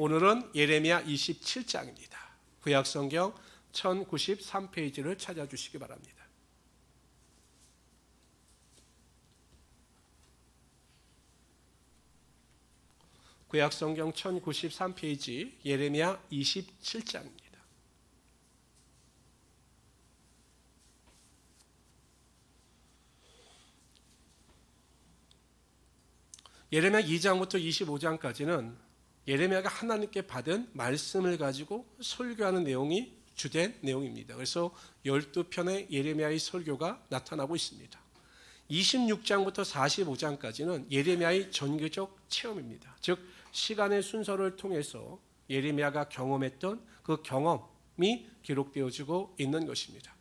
오늘은 예레미야 27장입니다. 구약성경 1093페이지를 찾아주시기 바랍니다. 구약성경 1093페이지 예레미야 27장입니다. 예레미야 2장부터 25장까지는 예레미야가 하나님께 받은 말씀을 가지고 설교하는 내용이 주된 내용입니다. 그래서 12편의 예레미야의 설교가 나타나고 있습니다. 26장부터 45장까지는 예레미야의 전교적 체험입니다. 즉 시간의 순서를 통해서 예레미야가 경험했던 그 경험이 기록되어지고 있는 것입니다.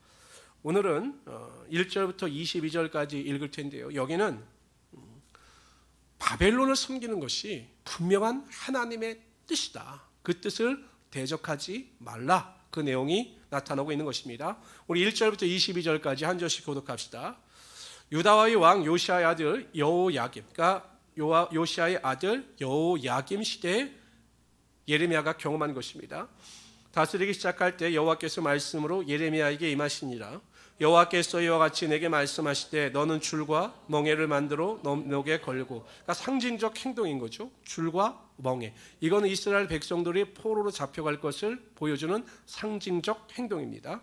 오늘은 1절부터 22절까지 읽을 텐데요. 여기는 바벨론을 섬기는 것이 분명한 하나님의 뜻이다. 그 뜻을 대적하지 말라. 그 내용이 나타나고 있는 것입니다. 우리 1절부터 22절까지 한 절씩 교독합시다. 유다의 왕 요시아의 아들 여호야김, 그러니까 요시아의 아들 여호야김 시대에 예레미야가 경험한 것입니다. 다스리기 시작할 때 여호와께서 말씀으로 예레미야에게 임하시니라. 여호와께서 이와 같이 내게 말씀하시되 너는 줄과 멍에를 만들어 목에 걸고, 그러니까 상징적 행동인 거죠. 줄과 멍에, 이거는 이스라엘 백성들이 포로로 잡혀갈 것을 보여주는 상징적 행동입니다.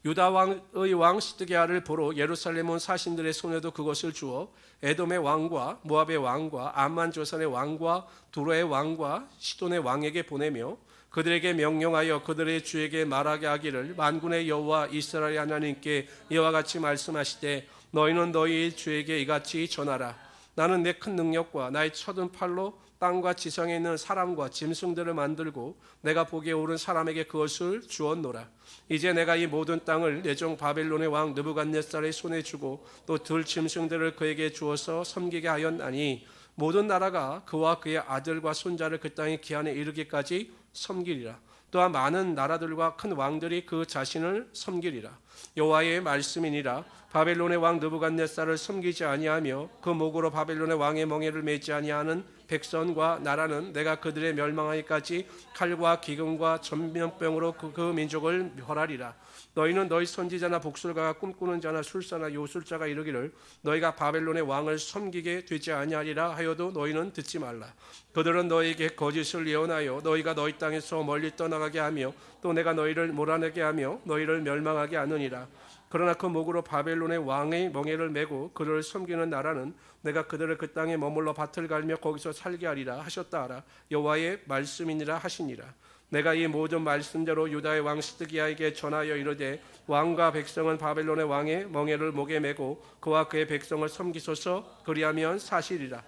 유다 왕의 왕 시드기야를 보러 예루살렘 온 사신들의 손에도 그것을 주어 에돔의 왕과 모압의 왕과 암만 조산의 왕과 두로의 왕과 시돈의 왕에게 보내며 그들에게 명령하여 그들의 주에게 말하게 하기를 만군의 여호와 이스라엘 하나님께 이와 같이 말씀하시되 너희는 너희 주에게 이같이 전하라. 나는 내 큰 능력과 나의 쳐든 팔로 땅과 지상에 있는 사람과 짐승들을 만들고 내가 보기에 옳은 사람에게 그것을 주었노라. 이제 내가 이 모든 땅을 내 종 바벨론의 왕 느부갓네살의 손에 주고 또 들 짐승들을 그에게 주어서 섬기게 하였나니 모든 나라가 그와 그의 아들과 손자를 그 땅의 기한에 이르기까지 섬기리라. 또한 많은 나라들과 큰 왕들이 그 자신을 섬기리라. 여호와의 말씀이니라. 바벨론의 왕 느부갓네살을 섬기지 아니하며 그 목으로 바벨론의 왕의 멍에를 매지 아니하는 백성과 나라는 내가 그들의 멸망하기까지 칼과 기근과 전염병으로 그 민족을 멸하리라. 너희는 너희 선지자나 복술가가 꿈꾸는 자나 술사나 요술자가 이르기를 너희가 바벨론의 왕을 섬기게 되지 아니하리라 하여도 너희는 듣지 말라. 그들은 너희에게 거짓을 예언하여 너희가 너희 땅에서 멀리 떠나가게 하며 또 내가 너희를 몰아내게 하며 너희를 멸망하게 하느니라. 그러나 그 목으로 바벨론의 왕의 멍에를 메고 그를 섬기는 나라는 내가 그들을 그 땅에 머물러 밭을 갈며 거기서 살게 하리라 하셨다 하라. 여호와의 말씀이니라 하시니라. 내가 이 모든 말씀대로 유다의 왕 시드기야에게 전하여 이르되 왕과 백성은 바벨론의 왕의 멍에를 목에 메고 그와 그의 백성을 섬기소서. 그리하면 사실이라.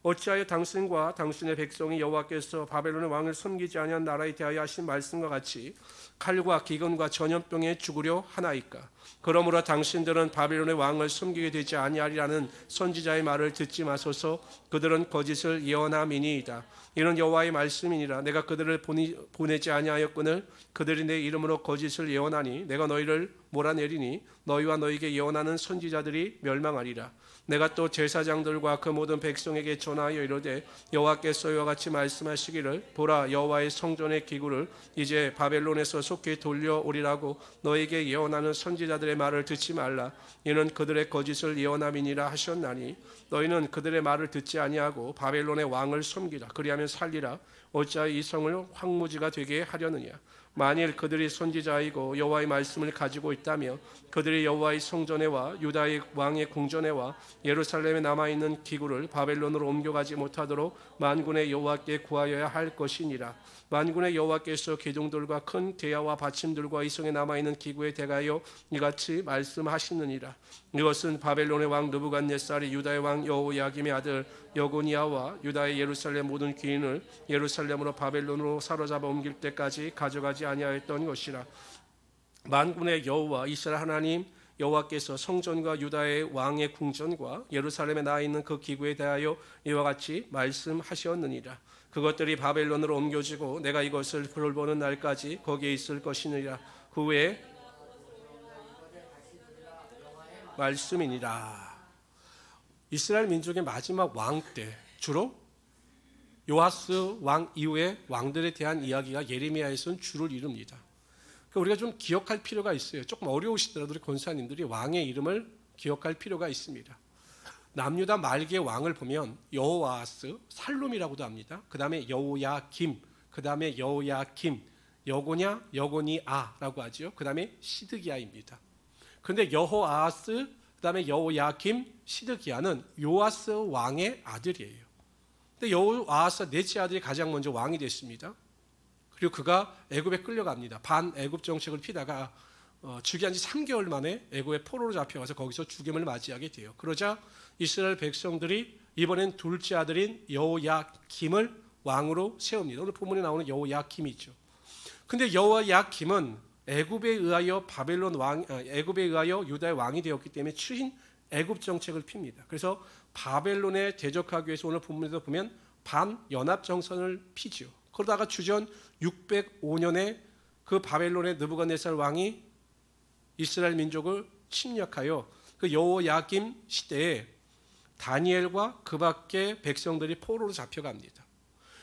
어찌하여 당신과 당신의 백성이 여호와께서 바벨론의 왕을 섬기지 아니한 나라에 대하여 하신 말씀과 같이 칼과 기근과 전염병에 죽으려 하나이까. 그러므로 당신들은 바벨론의 왕을 섬기게 되지 아니하리라는 선지자의 말을 듣지 마소서. 그들은 거짓을 예언함이니이다. 이는 여호와의 말씀이니라. 내가 그들을 보내지 아니하였거늘 그들이 내 이름으로 거짓을 예언하니 내가 너희를 몰아내리니 너희와 너희에게 예언하는 선지자들이 멸망하리라. 내가 또 제사장들과 그 모든 백성에게 전하여 이르되 여호와께서 이와 같이 말씀하시기를 보라 여호와의 성전의 기구를 이제 바벨론에서 속히 돌려오리라고 너희에게 예언하는 선지자들의 말을 듣지 말라. 이는 그들의 거짓을 예언함이니라 하셨나니 너희는 그들의 말을 듣지 아니하고 바벨론의 왕을 섬기라. 그리하면 살리라. 어찌하여 이 성을 황무지가 되게 하려느냐. 만일 그들이 선지자이고 여호와의 말씀을 가지고 있다며 그들이 여호와의 성전에와 유다의 왕의 궁전에와 예루살렘에 남아있는 기구를 바벨론으로 옮겨가지 못하도록 만군의 여호와께 구하여야 할 것이니라. 만군의 여호와께서 기둥들과 큰 대야와 받침들과 이 성에 남아있는 기구에 대하여 이같이 말씀하시느니라. 이것은 바벨론의 왕 느부갓네살이 유다의 왕 여호야김의 아들 여고니아와 유다의 예루살렘 모든 귀인을 예루살렘으로 바벨론으로 사로잡아 옮길 때까지 가져가지 아니하였던 것이라. 만군의 여호와 이스라엘 하나님 여호와께서 성전과 유다의 왕의 궁전과 예루살렘에 나 있는 그 기구에 대하여 이와 같이 말씀하셨느니라. 그것들이 바벨론으로 옮겨지고 내가 이것을 돌보는 날까지 거기에 있을 것이니라. 그 후에 말씀이니라. 이스라엘 민족의 마지막 왕 때 주로 요아스 왕 이후에 왕들에 대한 이야기가 예레미야에서는 주를 이룹니다. 그러니까 우리가 좀 기억할 필요가 있어요. 조금 어려우시더라도 우리 권사님들이 왕의 이름을 기억할 필요가 있습니다. 남유다 말기의 왕을 보면 여호아스, 살룸이라고도 합니다. 그 다음에 여호야김, 그 다음에 여호야김, 여고냐, 여고니아라고 하죠. 그 다음에 시드기야입니다. 그런데 여호아스, 그 다음에 여호야김, 시드기야는 요아스 왕의 아들이에요. 근데 여호아스 넷째 아들이 가장 먼저 왕이 됐습니다. 그리고 그가 애굽에 끌려갑니다. 반애굽 정책을 피다가 즉위한 지 3개월 만에 애굽의 포로로 잡혀가서 거기서 죽임을 맞이하게 돼요. 그러자 이스라엘 백성들이 이번엔 둘째 아들인 여호야김을 왕으로 세웁니다. 오늘 본문에 나오는 여호야김이죠. 근데 여호야김은 애굽에 의하여 애굽에 의하여 유다의 왕이 되었기 때문에 추인 애굽 정책을 핍니다. 그래서 바벨론에 대적하기 위해서 오늘 본문에서 보면 반연합 정선을 피죠. 그러다가 주전 605년에 그 바벨론의 느부갓네살 왕이 이스라엘 민족을 침략하여 그 여호야김 시대에 다니엘과 그 밖의 백성들이 포로로 잡혀갑니다.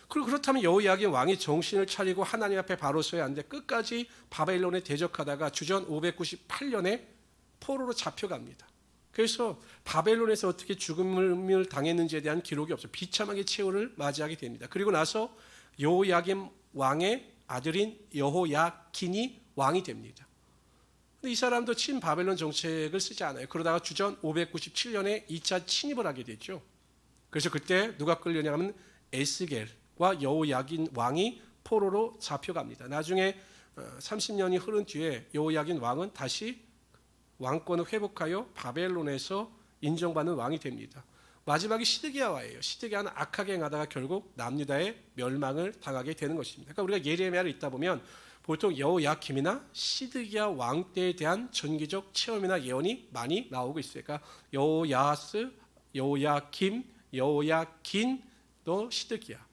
그리고 그렇다면 여호야김 왕이 정신을 차리고 하나님 앞에 바로 서야 하는데 끝까지 바벨론에 대적하다가 주전 598년에 포로로 잡혀갑니다. 그래서 바벨론에서 어떻게 죽음을 당했는지에 대한 기록이 없어요. 비참하게 최후를 맞이하게 됩니다. 그리고 나서 여호야김 왕의 아들인 여호야긴이 왕이 됩니다. 근데 이 사람도 친바벨론 정책을 쓰지 않아요. 그러다가 주전 597년에 2차 침입을 하게 되죠. 그래서 그때 누가 끌려냐면 에스겔과 여호야긴 왕이 포로로 잡혀갑니다. 나중에 30년이 흐른 뒤에 여호야긴 왕은 다시 왕권을 회복하여 바벨론에서 인정받는 왕이 됩니다. 마지막이 시드기야 왕이에요. 시드기야는 악하게 행하다가 결국 남유다의 멸망을 당하게 되는 것입니다. 그러니까 우리가 예레미야를 읽다 보면 보통 여호야김이나 시드기야 왕 때에 대한 전기적 체험이나 예언이 많이 나오고 있어요. 그러니까 여호야스, 여호야김, 여호야긴, 또 시드기야.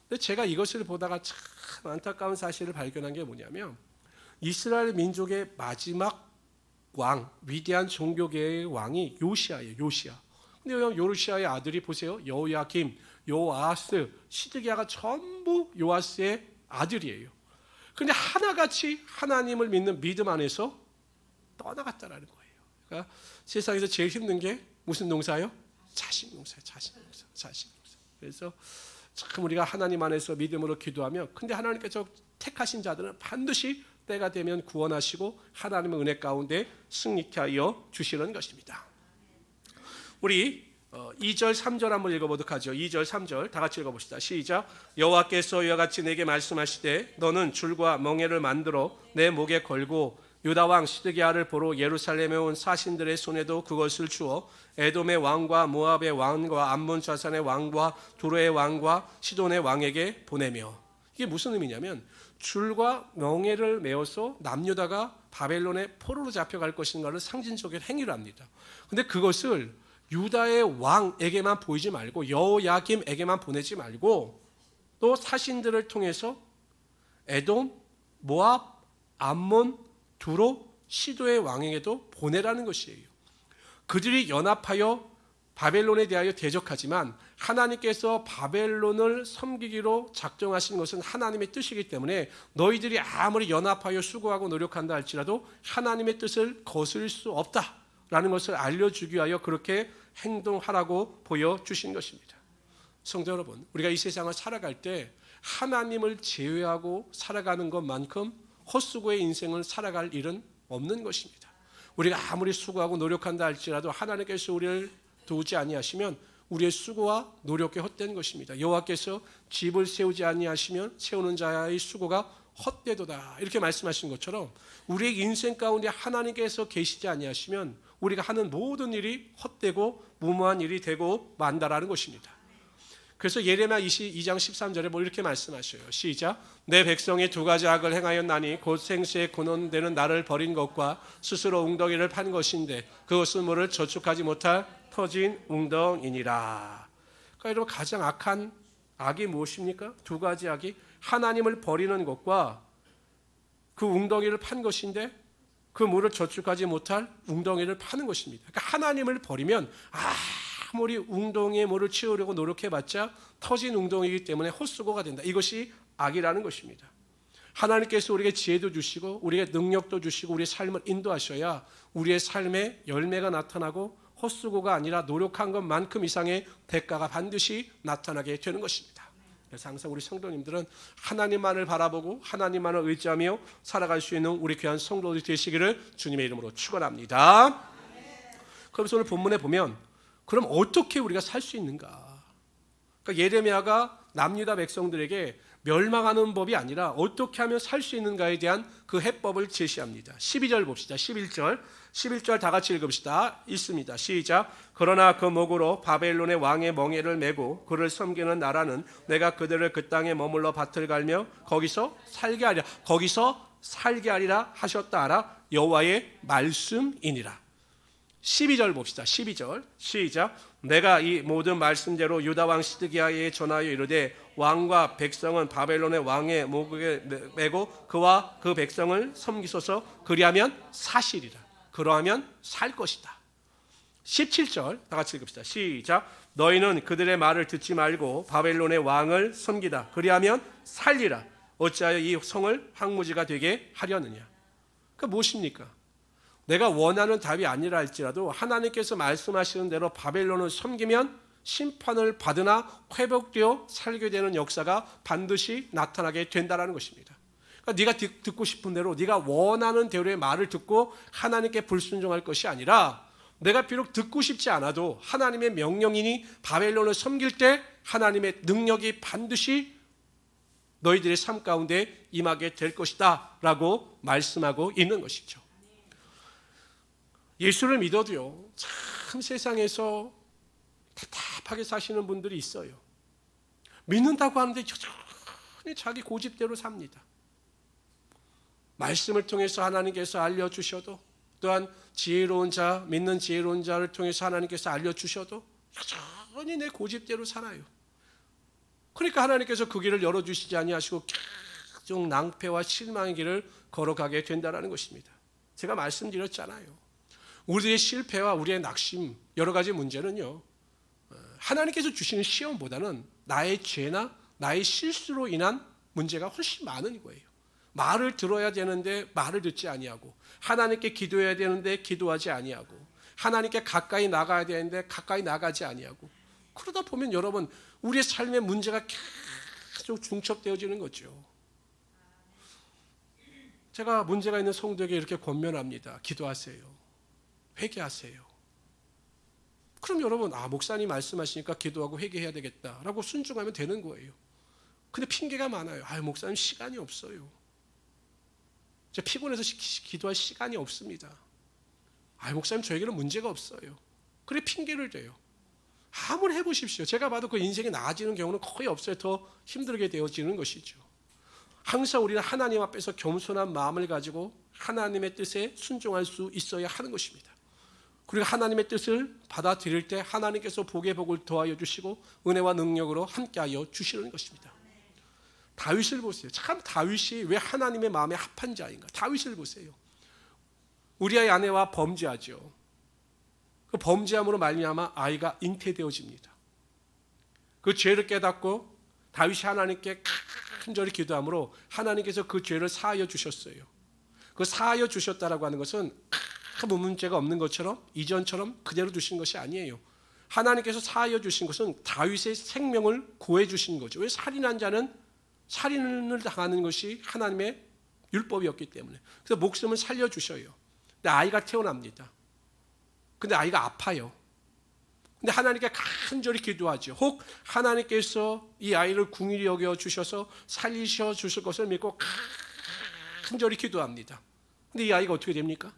근데 제가 이것을 보다가 참 안타까운 사실을 발견한 게 뭐냐면 이스라엘 민족의 마지막 왕, 위대한 종교계의 왕이 요시아예요. 요시아. 근데 요시아의 아들이 보세요. 여호야김, 요아스, 시드기야가 전부 요아스의 아들이에요. 그런데 하나같이 하나님을 믿는 믿음 안에서 떠나갔다라는 거예요. 그러니까 세상에서 제일 힘든 게 무슨 농사요? 자식 농사예요. 자식 농사. 그래서 참 우리가 하나님 안에서 믿음으로 기도하면 근데 하나님께서 택하신 자들은 반드시 때가 되면 구원하시고 하나님의 은혜 가운데 승리케 하여 주시는 것입니다. 우리 2절 3절 한번 읽어보도록 하죠. 2절 3절 다 같이 읽어봅시다. 시작. 여호와께서 이와 같이 내게 말씀하시되 너는 줄과 멍에를 만들어 내 목에 걸고 유다 왕 시드기야를 보러 예루살렘에 온 사신들의 손에도 그것을 주어 에돔의 왕과 모압의 왕과 암몬 자산의 왕과 두로의 왕과 시돈의 왕에게 보내며. 이게 무슨 의미냐면 줄과 멍에를 메어서 남유다가 바벨론의 포로로 잡혀갈 것인가를 상징적인 행위를 합니다. 그런데 그것을 유다의 왕에게만 보이지 말고 여호야김에게만 보내지 말고 또 사신들을 통해서 에돔, 모압, 암몬, 두로, 시도의 왕에게도 보내라는 것이에요. 그들이 연합하여 바벨론에 대하여 대적하지만 하나님께서 바벨론을 섬기기로 작정하신 것은 하나님의 뜻이기 때문에 너희들이 아무리 연합하여 수고하고 노력한다 할지라도 하나님의 뜻을 거스릴 수 없다라는 것을 알려주기 위하여 그렇게 행동하라고 보여주신 것입니다. 성도 여러분, 우리가 이 세상을 살아갈 때 하나님을 제외하고 살아가는 것만큼 헛수고의 인생을 살아갈 일은 없는 것입니다. 우리가 아무리 수고하고 노력한다 할지라도 하나님께서 우리를 도우지 아니하시면 우리의 수고와 노력이 헛된 것입니다. 여호와께서 집을 세우지 아니하시면 세우는 자의 수고가 헛되도다 이렇게 말씀하신 것처럼 우리의 인생 가운데 하나님께서 계시지 아니하시면 우리가 하는 모든 일이 헛되고 무모한 일이 되고 만다라는 것입니다. 그래서 예레미야 22장 13절에 뭐 이렇게 말씀하셔요. 시작. 내 백성이 두 가지 악을 행하였나니 곧 생수에 근원되는 나를 버린 것과 스스로 웅덩이를 판 것인데 그것은 물을 저축하지 못할 터진 웅덩이니라. 그러니까 여러분 가장 악한 악이 무엇입니까? 두 가지 악이 하나님을 버리는 것과 그 웅덩이를 판 것인데 그 물을 저축하지 못할 웅덩이를 파는 것입니다. 그러니까 하나님을 버리면 아무리 웅덩이에 뭐를 채우려고 노력해봤자 터진 웅덩이이기 때문에 헛수고가 된다. 이것이 악이라는 것입니다. 하나님께서 우리에게 지혜도 주시고 우리에게 능력도 주시고 우리의 삶을 인도하셔야 우리의 삶에 열매가 나타나고 헛수고가 아니라 노력한 것만큼 이상의 대가가 반드시 나타나게 되는 것입니다. 그래서 항상 우리 성도님들은 하나님만을 바라보고 하나님만을 의지하며 살아갈 수 있는 우리 귀한 성도들이 되시기를 주님의 이름으로 축원합니다. 그래서 오늘 본문에 보면 그럼 어떻게 우리가 살 수 있는가? 그러니까 예레미야가 남유다 백성들에게 멸망하는 법이 아니라 어떻게 하면 살 수 있는가에 대한 그 해법을 제시합니다. 12절 봅시다. 11절 다 같이 읽읍시다. 있습니다. 시작. 그러나 그 목으로 바벨론의 왕의 멍에를 메고 그를 섬기는 나라는 내가 그들을 그 땅에 머물러 밭을 갈며 거기서 살게 하리라. 거기서 살게 하리라 하셨다 하라. 여호와의 말씀이니라. 12절 봅시다. 12절 시작. 내가 이 모든 말씀대로 유다 왕 시드기야에 전하여 이르되 왕과 백성은 바벨론의 왕의 목에 메고 그와 그 백성을 섬기소서. 그리하면 사시리라. 그러하면 살 것이다. 17절 다 같이 읽읍시다. 시작. 너희는 그들의 말을 듣지 말고 바벨론의 왕을 섬기다. 그리하면 살리라. 어찌하여 이 성을 황무지가 되게 하려느냐. 그러니까 무엇입니까? 내가 원하는 답이 아니라 할지라도 하나님께서 말씀하시는 대로 바벨론을 섬기면 심판을 받으나 회복되어 살게 되는 역사가 반드시 나타나게 된다는 것입니다. 그러니까 네가 듣고 싶은 대로 네가 원하는 대로의 말을 듣고 하나님께 불순종할 것이 아니라 내가 비록 듣고 싶지 않아도 하나님의 명령이니 바벨론을 섬길 때 하나님의 능력이 반드시 너희들의 삶 가운데 임하게 될 것이다 라고 말씀하고 있는 것이죠. 예수를 믿어도요, 참 세상에서 답답하게 사시는 분들이 있어요. 믿는다고 하는데 여전히 자기 고집대로 삽니다. 말씀을 통해서 하나님께서 알려주셔도, 또한 지혜로운 자, 믿는 지혜로운 자를 통해서 하나님께서 알려주셔도 여전히 내 고집대로 살아요. 그러니까 하나님께서 그 길을 열어주시지 아니하시고 계속 낭패와 실망의 길을 걸어가게 된다는 것입니다. 제가 말씀드렸잖아요. 우리의 실패와 우리의 낙심, 여러 가지 문제는요, 하나님께서 주시는 시험보다는 나의 죄나 나의 실수로 인한 문제가 훨씬 많은 거예요. 말을 들어야 되는데 말을 듣지 아니하고, 하나님께 기도해야 되는데 기도하지 아니하고, 하나님께 가까이 나가야 되는데 가까이 나가지 아니하고, 그러다 보면 여러분 우리의 삶의 문제가 계속 중첩되어지는 거죠. 제가 문제가 있는 성도에게 이렇게 권면합니다. 기도하세요. 회개하세요. 그럼 여러분, 목사님 말씀하시니까 기도하고 회개해야 되겠다라고 순종하면 되는 거예요. 근데 핑계가 많아요. 목사님 시간이 없어요. 제가 피곤해서 기도할 시간이 없습니다. 목사님 저에게는 문제가 없어요. 그래 핑계를 대요. 아무리 해보십시오. 제가 봐도 그 인생이 나아지는 경우는 거의 없어요. 더 힘들게 되어지는 것이죠. 항상 우리는 하나님 앞에서 겸손한 마음을 가지고 하나님의 뜻에 순종할 수 있어야 하는 것입니다. 그리고 하나님의 뜻을 받아들일 때 하나님께서 복의 복을 더하여 주시고 은혜와 능력으로 함께하여 주시는 것입니다. 다윗을 보세요. 참 다윗이 왜 하나님의 마음에 합한 자인가. 다윗을 보세요. 우리아의 아내와 범죄하죠. 그 범죄함으로 말미암아 아이가 잉태되어집니다. 그 죄를 깨닫고 다윗이 하나님께 간절히 기도함으로 하나님께서 그 죄를 사하여 주셨어요. 그 사하여 주셨다라고 하는 것은 아무 문제가 없는 것처럼 이전처럼 그대로 두신 것이 아니에요. 하나님께서 사하여 주신 것은 다윗의 생명을 구해 주신 거죠. 왜? 살인한 자는 살인을 당하는 것이 하나님의 율법이었기 때문에. 그래서 목숨을 살려주셔요. 근데 아이가 태어납니다. 근데 아이가 아파요. 근데 하나님께 간절히 기도하죠. 혹 하나님께서 이 아이를 긍휼히 여겨 주셔서 살리셔 주실 것을 믿고 간절히 기도합니다. 근데 이 아이가 어떻게 됩니까?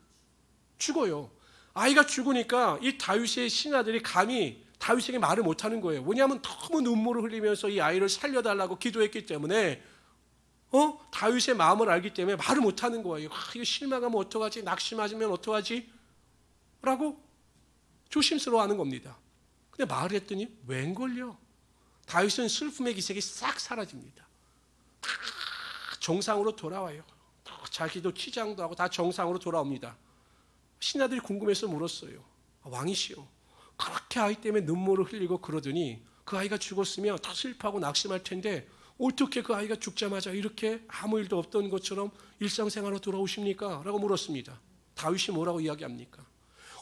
죽어요. 아이가 죽으니까 이 다윗의 신하들이 감히 다윗에게 말을 못하는 거예요. 왜냐하면 너무 눈물을 흘리면서 이 아이를 살려달라고 기도했기 때문에 다윗의 마음을 알기 때문에 말을 못하는 거예요. 이거 실망하면 어떡하지? 낙심하면 어떡하지? 라고 조심스러워하는 겁니다. 근데 말을 했더니 웬걸요? 다윗은 슬픔의 기색이 싹 사라집니다. 다 정상으로 돌아와요. 자기도 치장도 하고 다 정상으로 돌아옵니다. 신하들이 궁금해서 물었어요. 왕이시여, 그렇게 그렇게 아이 때문에 눈물을 흘리고 그러더니 그 아이가 죽었으면 더 슬퍼하고 낙심할 텐데 어떻게 그 아이가 죽자마자 이렇게 아무 일도 없던 것처럼 일상생활로 돌아오십니까? 라고 물었습니다. 다윗이 뭐라고 이야기합니까?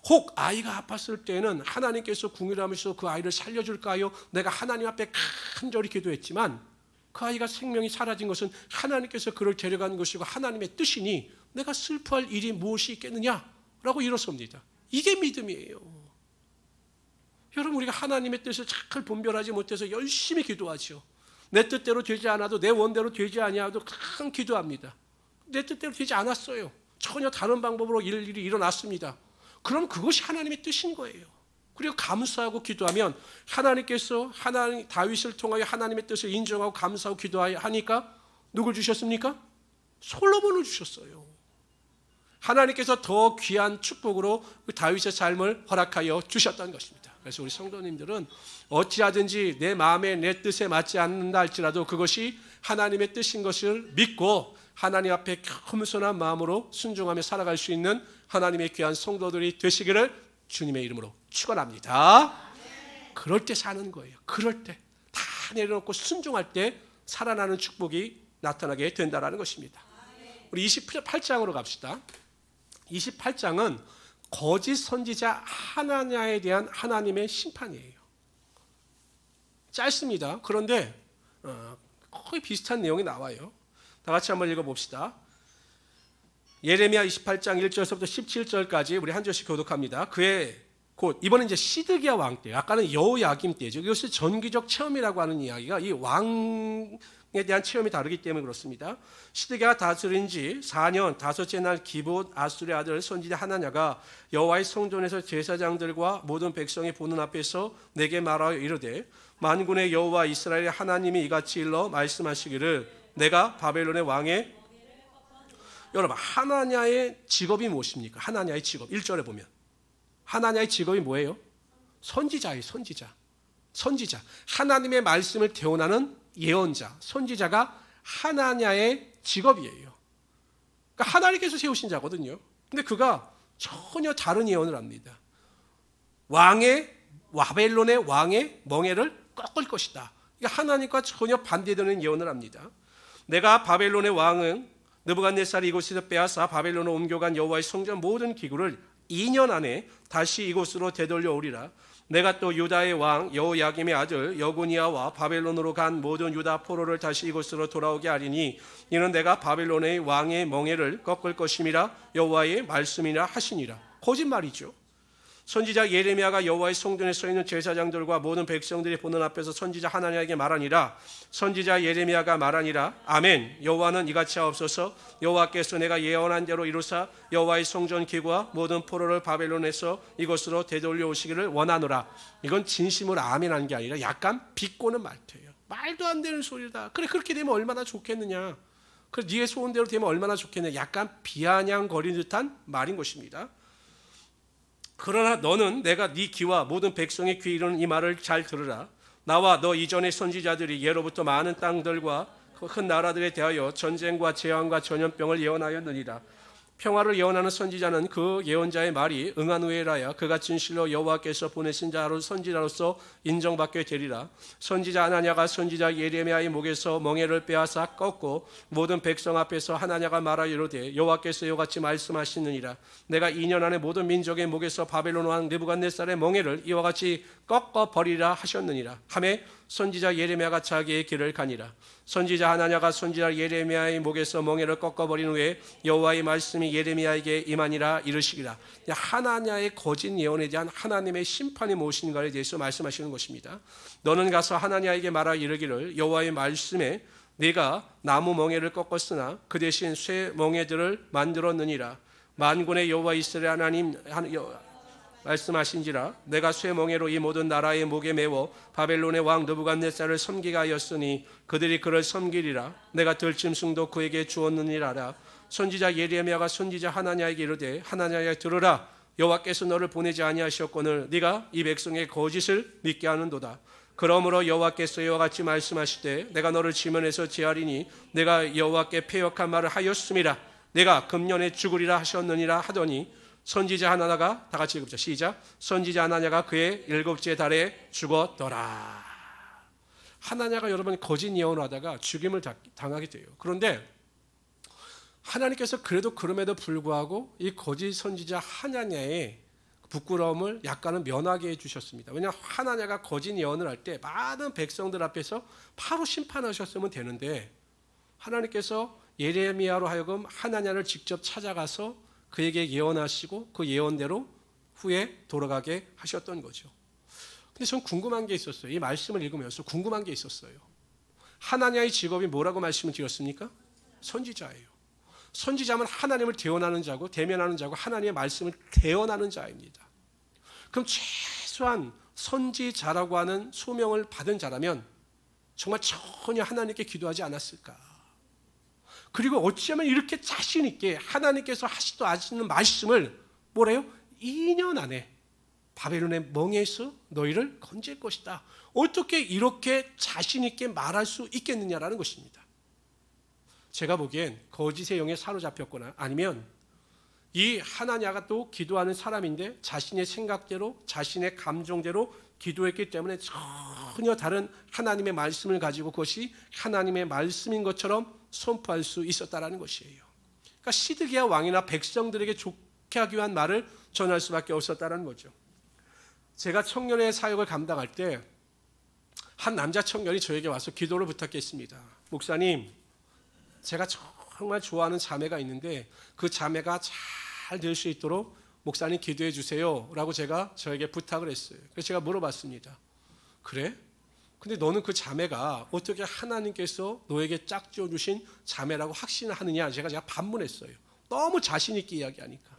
혹 아이가 아팠을 때는 하나님께서 궁일하면서 그 아이를 살려줄까요? 내가 하나님 앞에 간절히 기도했지만 그 아이가 생명이 사라진 것은 하나님께서 그를 데려간 것이고 하나님의 뜻이니 내가 슬퍼할 일이 무엇이 있겠느냐라고 일어섭니다. 이게 믿음이에요. 여러분, 우리가 하나님의 뜻을 잘 분별하지 못해서 열심히 기도하죠. 내 뜻대로 되지 않아도 내 원대로 되지 아니하도 큰 기도합니다. 내 뜻대로 되지 않았어요. 전혀 다른 방법으로 일이 일어났습니다. 그럼 그것이 하나님의 뜻인 거예요. 그리고 감사하고 기도하면 하나님께서 다윗을 통하여 하나님의 뜻을 인정하고 감사하고 기도하니까 누굴 주셨습니까? 솔로몬을 주셨어요. 하나님께서 더 귀한 축복으로 다윗의 삶을 허락하여 주셨다는 것입니다. 그래서 우리 성도님들은 어찌하든지 내 마음에 내 뜻에 맞지 않는다 할지라도 그것이 하나님의 뜻인 것을 믿고 하나님 앞에 겸손한 마음으로 순종하며 살아갈 수 있는 하나님의 귀한 성도들이 되시기를 주님의 이름으로 축원합니다. 그럴 때 사는 거예요. 그럴 때 다 내려놓고 순종할 때 살아나는 축복이 나타나게 된다는 것입니다. 우리 28장으로 갑시다. 28장은 거짓 선지자 하나냐에 대한 하나님의 심판이에요. 짧습니다. 그런데 거의 비슷한 내용이 나와요. 다 같이 한번 읽어봅시다. 예레미야 28장 1절부터 17절까지 우리 한 절씩 교독합니다. 그의 곧 이번엔 이제 시드기야 왕 때, 아까는 여호야김 때죠. 이것을 전기적 체험이라고 하는 이야기가 이 왕에 대한 체험이 다르기 때문에 그렇습니다. 시드기야가 다스린 지 4년 다섯째 날 기봇 아술의 아들 선지자 하나냐가 여호와의 성전에서 제사장들과 모든 백성이 보는 앞에서 내게 말하여 이르되 만군의 여호와 이스라엘의 하나님이 이같이 일러 말씀하시기를 내가 바벨론의 왕의 여러분, 하나냐의 직업이 무엇입니까? 하나냐의 직업 1절에 보면 하나냐의 직업이 뭐예요? 선지자예요. 선지자. 하나님의 말씀을 대언하는 예언자, 선지자가 하나냐의 직업이에요. 그러니까 하나님께서 세우신 자거든요. 근데 그가 전혀 다른 예언을 합니다. 바벨론의 왕의 멍에를 꺾을 것이다. 그러니까 하나님과 전혀 반대되는 예언을 합니다. 내가 바벨론의 왕은 느부갓네살이 이곳에서 빼앗아 바벨론으로 옮겨간 여호와의 성전 모든 기구를 2년 안에 다시 이곳으로 되돌려 오리라. 내가 또 유다의 왕 여호야김의 아들 여고니아와 바벨론으로 간 모든 유다 포로를 다시 이곳으로 돌아오게 하리니 이는 내가 바벨론의 왕의 멍에를 꺾을 것임이라 여호와의 말씀이라 하시니라. 거짓말이죠. 선지자 예레미야가 여호와의 성전에 서 있는 제사장들과 모든 백성들이 보는 앞에서 선지자 하나냐에게 말하니라. 선지자 예레미야가 말하니라. 아멘. 여호와는 이같이 하옵소서. 여호와께서 내가 예언한 대로 이루사 여호와의 성전 기구와 모든 포로를 바벨론에서 이곳으로 되돌려 오시기를 원하노라. 이건 진심으로 아멘한 게 아니라 약간 비꼬는 말투예요. 말도 안 되는 소리다. 그래, 그렇게 되면 얼마나 좋겠느냐. 그래, 네의 소원대로 되면 얼마나 좋겠느냐. 약간 비아냥거리는 듯한 말인 것입니다. 그러나 너는 내가 네 귀와 모든 백성의 귀 이르는 이 말을 잘 들으라. 나와 너 이전의 선지자들이 예로부터 많은 땅들과 큰 나라들에 대하여 전쟁과 재앙과 전염병을 예언하였느니라. 평화를 예언하는 선지자는 그 예언자의 말이 응한 후에라야 그가 진실로 여호와께서 보내신 자로 선지자로서 인정받게 되리라. 선지자 하나냐가 선지자 예레미야의 목에서 멍에를 빼앗아 꺾고 모든 백성 앞에서 하나냐가 말하여 이르되 여호와께서 이같이 말씀하시느니라. 내가 2년 안에 모든 민족의 목에서 바벨론 왕 느부갓네살의 멍에를 이와 같이 꺾어 버리라 하셨느니라. 하매 선지자 예레미야가 자기의 길을 가니라. 선지자 하나냐가 선지자 예레미야의 목에서 멍에를 꺾어버린 후에 여호와의 말씀이 예레미야에게 임하니라 이르시기라. 하나냐의 거짓 예언에 대한 하나님의 심판이 무엇인가에 대해서 말씀하시는 것입니다. 너는 가서 하나냐에게 말하 이르기를 여호와의 말씀에 네가 나무 멍에를 꺾었으나 그 대신 쇠 멍에들을 만들었느니라. 만군의 여호와 이스라엘 하나님 말씀하신지라. 내가 쇠멍에로 이 모든 나라의 목에 메워 바벨론의 왕 느부갓네살을 섬기게 하였으니 그들이 그를 섬기리라. 내가 들짐승도 그에게 주었느니라. 선지자 예레미야가 선지자 하나냐에게 이르되 하나냐야 들으라. 여호와께서 너를 보내지 아니하셨거늘 네가 이 백성의 거짓을 믿게 하는도다. 그러므로 여호와께서 이와 같이 말씀하시되 내가 너를 지면에서 제하리니 내가 여호와께 패역한 말을 하였음이라. 내가 금년에 죽으리라 하셨느니라 하더니 선지자 하나냐가, 다 같이 읽읍시다. 시작. 선지자 하나냐가 그의 7째 달에 죽었더라. 하나냐가 여러분 거짓 예언을 하다가 죽임을 당하게 돼요. 그런데 하나님께서 그래도 그럼에도 불구하고 이 거짓 선지자 하나냐의 부끄러움을 약간은 면하게 해주셨습니다. 왜냐하면 하나냐가 거짓 예언을 할 때 많은 백성들 앞에서 바로 심판하셨으면 되는데 하나님께서 예레미야로 하여금 하나냐를 직접 찾아가서 그에게 예언하시고 그 예언대로 후에 돌아가게 하셨던 거죠. 근데 전 궁금한 게 있었어요. 이 말씀을 읽으면서 궁금한 게 있었어요. 하나냐의 직업이 뭐라고 말씀을 드렸습니까? 선지자예요. 선지자면 하나님을 대언하는 자고 대면하는 자고 하나님의 말씀을 대언하는 자입니다. 그럼 최소한 선지자라고 하는 소명을 받은 자라면 정말 전혀 하나님께 기도하지 않았을까? 그리고 어찌하면 이렇게 자신 있게 하나님께서 하시도 하시는 말씀을 뭐래요? 2년 안에 바벨론의 멍에서 너희를 건질 것이다. 어떻게 이렇게 자신 있게 말할 수 있겠느냐라는 것입니다. 제가 보기엔 거짓의 영에 사로잡혔거나 아니면 이 하나냐가 또 기도하는 사람인데 자신의 생각대로 자신의 감정대로 기도했기 때문에 전혀 다른 하나님의 말씀을 가지고 그것이 하나님의 말씀인 것처럼 선포할 수 있었다라는 것이에요. 그러니까 시드기야 왕이나 백성들에게 좋게 하기 위한 말을 전할 수밖에 없었다라는 거죠. 제가 청년의 사역을 감당할 때 한 남자 청년이 저에게 와서 기도를 부탁했습니다. 목사님, 제가 정말 좋아하는 자매가 있는데 그 자매가 잘 될 수 있도록 목사님 기도해 주세요 라고 제가 저에게 부탁을 했어요. 그래서 제가 물어봤습니다. 그래? 근데 너는 그 자매가 어떻게 하나님께서 너에게 짝지어 주신 자매라고 확신을 하느냐? 제가 반문했어요. 너무 자신 있게 이야기하니까.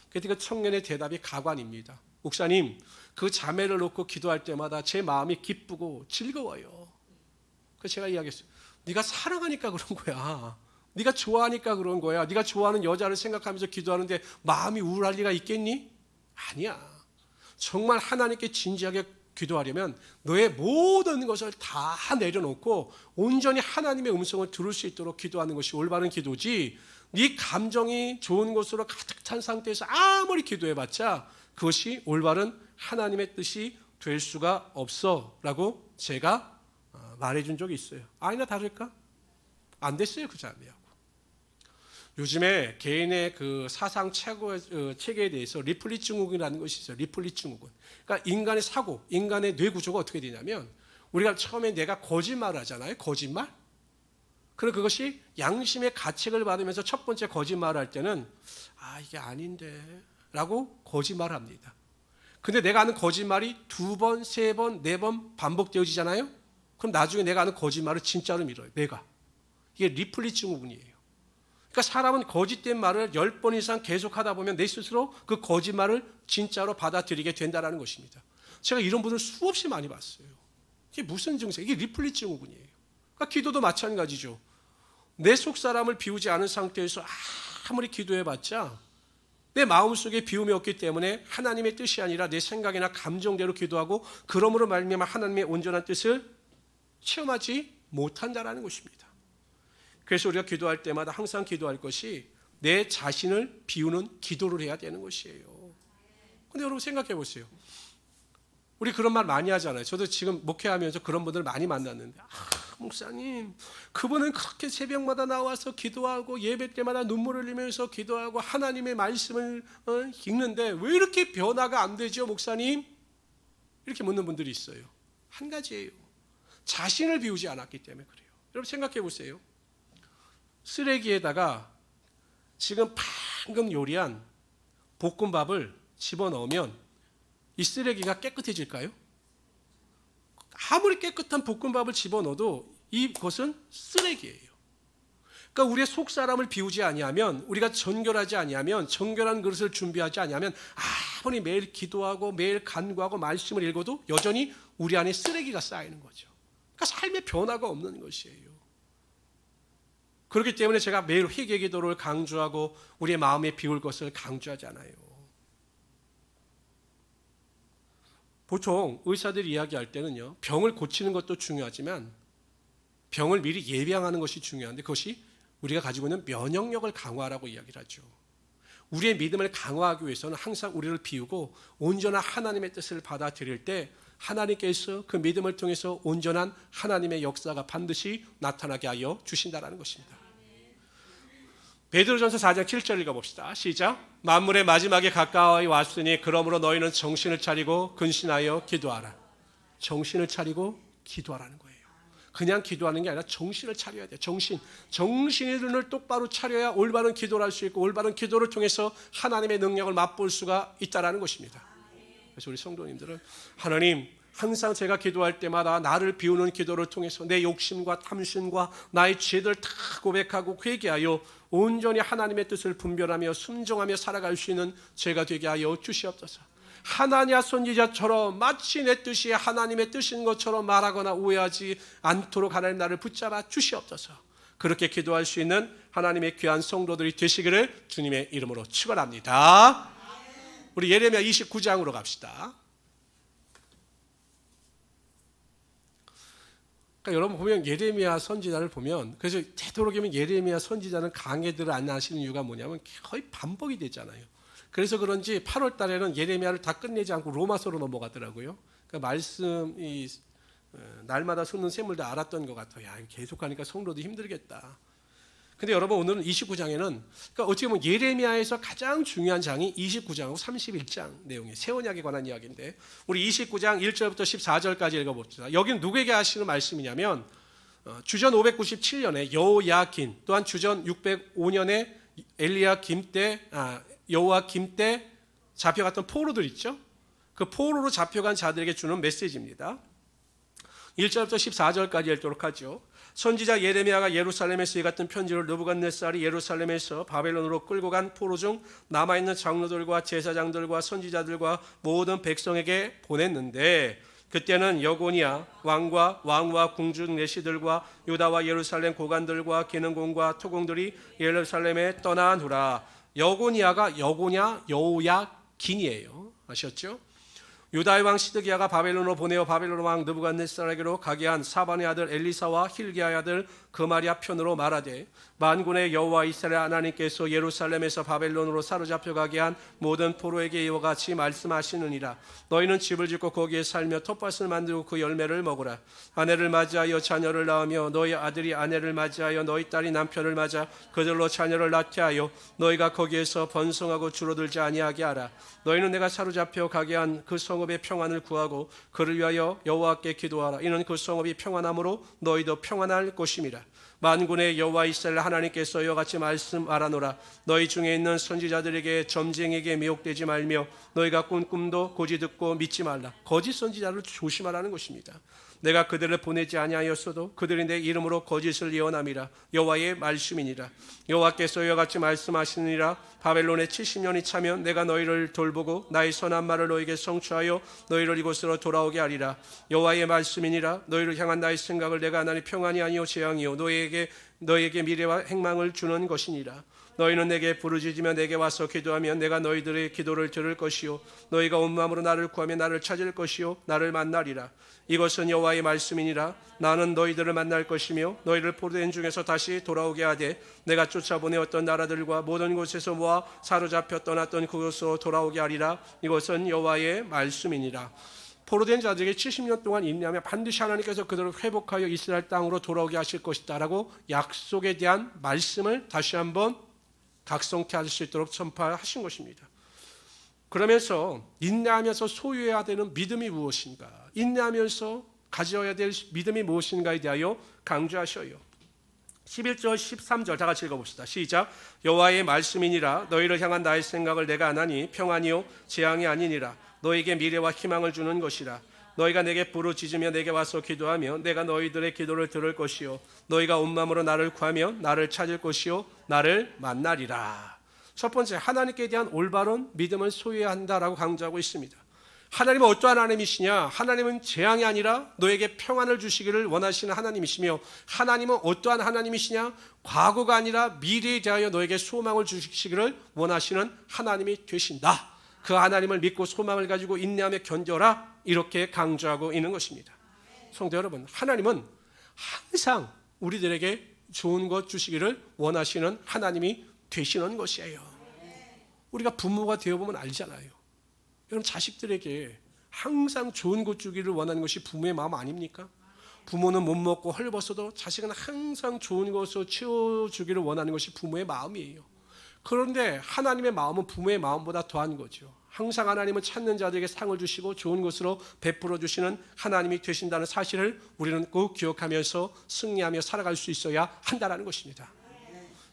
그때 그 청년의 대답이 가관입니다. 목사님, 그 자매를 놓고 기도할 때마다 제 마음이 기쁘고 즐거워요. 그래서 제가 이야기했어요. 네가 사랑하니까 그런 거야. 네가 좋아하니까 그런 거야. 네가 좋아하는 여자를 생각하면서 기도하는데 마음이 우울할 리가 있겠니? 아니야. 정말 하나님께 진지하게 기도하려면 너의 모든 것을 다 내려놓고 온전히 하나님의 음성을 들을 수 있도록 기도하는 것이 올바른 기도지, 네 감정이 좋은 것으로 가득 찬 상태에서 아무리 기도해봤자 그것이 올바른 하나님의 뜻이 될 수가 없어 라고 제가 말해준 적이 있어요. 아니나 다를까? 안 됐어요, 그 자매하고. 요즘에 개인의 그 사상 체계에 대해서 리플리 증후군이라는 것이 있어요. 리플리 증후군. 그러니까 인간의 사고, 인간의 뇌 구조가 어떻게 되냐면 우리가 처음에 내가 거짓말을 하잖아요. 거짓말. 그럼 그것이 양심의 가책을 받으면서 첫 번째 거짓말을 할 때는 이게 아닌데 라고 거짓말을 합니다. 근데 내가 하는 거짓말이 2번, 3번, 4번 반복되어지잖아요. 그럼 나중에 내가 하는 거짓말을 진짜로 믿어요. 내가. 이게 리플리 증후군이에요. 그러니까 사람은 거짓된 말을 10번 이상 계속하다 보면 내 스스로 그 거짓말을 진짜로 받아들이게 된다는 것입니다. 제가 이런 분을 수없이 많이 봤어요. 이게 무슨 증세? 이게 리플리 증후군이에요. 그러니까 기도도 마찬가지죠. 내 속사람을 비우지 않은 상태에서 아무리 기도해봤자 내 마음속에 비움이 없기 때문에 하나님의 뜻이 아니라 내 생각이나 감정대로 기도하고 그러므로 말미암아 하나님의 온전한 뜻을 체험하지 못한다라는 것입니다. 그래서 우리가 기도할 때마다 항상 기도할 것이 내 자신을 비우는 기도를 해야 되는 것이에요. 근데 여러분 생각해 보세요. 우리 그런 말 많이 하잖아요. 저도 지금 목회하면서 그런 분들 많이 만났는데 목사님, 그분은 그렇게 새벽마다 나와서 기도하고 예배 때마다 눈물을 흘리면서 기도하고 하나님의 말씀을 읽는데 왜 이렇게 변화가 안 되죠, 목사님? 이렇게 묻는 분들이 있어요. 한 가지예요. 자신을 비우지 않았기 때문에 그래요. 여러분 생각해 보세요. 쓰레기에다가 지금 방금 요리한 볶음밥을 집어넣으면 이 쓰레기가 깨끗해질까요? 아무리 깨끗한 볶음밥을 집어넣어도 이것은 쓰레기예요. 그러니까 우리의 속사람을 비우지 아니하면, 우리가 정결하지 아니하면, 정결한 그릇을 준비하지 아니하면 아무리 매일 기도하고 매일 간구하고 말씀을 읽어도 여전히 우리 안에 쓰레기가 쌓이는 거죠. 그러니까 삶의 변화가 없는 것이에요. 그렇기 때문에 제가 매일 회개 기도를 강조하고 우리의 마음에 비울 것을 강조하잖아요. 보통 의사들이 이야기할 때는요, 병을 고치는 것도 중요하지만 병을 미리 예방하는 것이 중요한데 그것이 우리가 가지고 있는 면역력을 강화하라고 이야기를 하죠. 우리의 믿음을 강화하기 위해서는 항상 우리를 비우고 온전한 하나님의 뜻을 받아들일 때 하나님께서 그 믿음을 통해서 온전한 하나님의 역사가 반드시 나타나게 하여 주신다는 것입니다. 베드로전서 4장 7절 읽어봅시다. 시작. 만물의 마지막에 가까이 왔으니 그러므로 너희는 정신을 차리고 근신하여 기도하라. 정신을 차리고 기도하라는 거예요. 그냥 기도하는 게 아니라 정신을 차려야 돼요. 정신을 똑바로 차려야 올바른 기도를 할 수 있고 올바른 기도를 통해서 하나님의 능력을 맛볼 수가 있다는 것입니다. 그래서 우리 성도님들은 하나님, 항상 제가 기도할 때마다 나를 비우는 기도를 통해서 내 욕심과 탐심과 나의 죄를 다 고백하고 회개하여 온전히 하나님의 뜻을 분별하며 순종하며 살아갈 수 있는 죄가 되게 하여 주시옵소서. 하나냐 선지자처럼 마치 내 뜻이 하나님의 뜻인 것처럼 말하거나 오해하지 않도록 하나님 나를 붙잡아 주시옵소서. 그렇게 기도할 수 있는 하나님의 귀한 성도들이 되시기를 주님의 이름으로 축원합니다. 우리 예레미야 29장으로 갑시다. 그러니까 여러분 보면 예레미야 선지자를 보면, 그래서 되도록이면 예레미야 선지자는 강해들을 안 하시는 이유가 뭐냐면 거의 반복이 되잖아요. 그래서 그런지 8월 달에는 예레미야를 다 끝내지 않고 로마서로 넘어가더라고요. 그러니까 말씀이 날마다 솟는 샘물도 알았던 것 같아요. 야, 계속 하니까 성도도 힘들겠다. 근데 여러분 오늘은 29장에는 그러니까 어떻게 보면 예레미야에서 가장 중요한 장이 29장하고 31장 내용이에요. 새 언약에 관한 이야기인데 우리 29장 1절부터 14절까지 읽어봅시다. 여기는 누구에게 하시는 말씀이냐면 주전 597년에 여호야긴, 또한 주전 605년에 엘리야김 때 여호야김 때 잡혀갔던 포로들 있죠. 그 포로로 잡혀간 자들에게 주는 메시지입니다. 1절부터 14절까지 읽도록 하죠. 선지자 예레미야가 예루살렘에서 이 같은 편지를 느부갓네살이 예루살렘에서 바벨론으로 끌고 간 포로 중 남아있는 장로들과 제사장들과 선지자들과 모든 백성에게 보냈는데, 그때는 여고니야 왕과 왕과 궁중 내시들과 유다와 예루살렘 고관들과 기능공과 토공들이 예루살렘에 떠난 후라. 여고니아가 여호야긴이에요. 아셨죠? 유다의 왕 시드기야가 바벨론으로 보내어 바벨론 왕 느부갓네살에게로 가게 한 사반의 아들 엘리사와 힐기야의 아들 그마리아 편으로 말하되, 만군의 여호와 이스라엘 하나님께서 예루살렘에서 바벨론으로 사로잡혀 가게 한 모든 포로에게 이와 같이 말씀하시느니라. 너희는 집을 짓고 거기에 살며 텃밭을 만들고 그 열매를 먹으라. 아내를 맞이하여 자녀를 낳으며 너희 아들이 아내를 맞이하여 너희 딸이 남편을 맞아 그들로 자녀를 낳게 하여 너희가 거기에서 번성하고 줄어들지 아니하게 하라. 너희는 내가 사로잡혀 가게 한 그 성읍의 평안을 구하고 그를 위하여 여호와께 기도하라. 이는 그 성읍이 평안함으로 너희도 평안할 것임이라. 만군의 여호와 이스라엘 하나님께서 이와 같이 말씀하라노라. 너희 중에 있는 선지자들에게 점쟁이에게 미혹되지 말며 너희가 꾼 꿈도 고지 듣고 믿지 말라. 거짓 선지자를 조심하라는 것입니다. 내가 그들을 보내지 아니하였어도 그들이 내 이름으로 거짓을 예언함이라. 여호와의 말씀이니라. 여호와께서 이와 같이 말씀하시느니라. 바벨론에 70년이 차면 내가 너희를 돌보고 나의 선한 말을 너희에게 성취하여 너희를 이곳으로 돌아오게 하리라. 여호와의 말씀이니라. 너희를 향한 나의 생각을 내가 하나니 평안이 아니요 재앙이요 너희에게 미래와 행망을 주는 것이니라. 너희는 내게 부르짖으며 내게 와서 기도하면 내가 너희들의 기도를 들을 것이요 너희가 온 마음으로 나를 구하며 나를 찾을 것이요 나를 만나리라. 이것은 여호와의 말씀이니라. 나는 너희들을 만날 것이며 너희를 포로된 중에서 다시 돌아오게 하되 내가 쫓아보내었던 나라들과 모든 곳에서 모아 사로잡혀 떠났던 그곳으로 돌아오게 하리라. 이것은 여호와의 말씀이니라. 포로된 자들에게 70년 동안 인내하며 반드시 하나님께서 그들을 회복하여 이스라엘 땅으로 돌아오게 하실 것이다 라고 약속에 대한 말씀을 다시 한번 각성케 할 수 있도록 선포하신 것입니다. 그러면서 인내하면서 소유해야 되는 믿음이 무엇인가, 인내하면서 가져야 될 믿음이 무엇인가에 대하여 강조하셔요. 11절 13절 다 같이 읽어봅시다. 시작. 여호와의 말씀이니라. 너희를 향한 나의 생각을 내가 아나니 평안이요 재앙이 아니니라. 너희에게 미래와 희망을 주는 것이라. 너희가 내게 부르짖으며 내게 와서 기도하며 내가 너희들의 기도를 들을 것이요 너희가 온 마음으로 나를 구하며 나를 찾을 것이요 나를 만나리라. 첫 번째, 하나님께 대한 올바른 믿음을 소유해야 한다라고 강조하고 있습니다. 하나님은 어떠한 하나님이시냐? 하나님은 재앙이 아니라 너에게 평안을 주시기를 원하시는 하나님이시며, 하나님은 어떠한 하나님이시냐? 과거가 아니라 미래에 대하여 너에게 소망을 주시기를 원하시는 하나님이 되신다. 그 하나님을 믿고 소망을 가지고 인내하며 견뎌라. 이렇게 강조하고 있는 것입니다. 성도 여러분, 하나님은 항상 우리들에게 좋은 것 주시기를 원하시는 하나님이 되시는 것이에요. 우리가 부모가 되어보면 알잖아요. 여러분 자식들에게 항상 좋은 것 주기를 원하는 것이 부모의 마음 아닙니까? 부모는 못 먹고 헐벗어도 자식은 항상 좋은 것으로 채워주기를 원하는 것이 부모의 마음이에요. 그런데 하나님의 마음은 부모의 마음보다 더한 거죠. 항상 하나님은 찾는 자들에게 상을 주시고 좋은 것으로 베풀어 주시는 하나님이 되신다는 사실을 우리는 꼭 기억하면서 승리하며 살아갈 수 있어야 한다는 것입니다.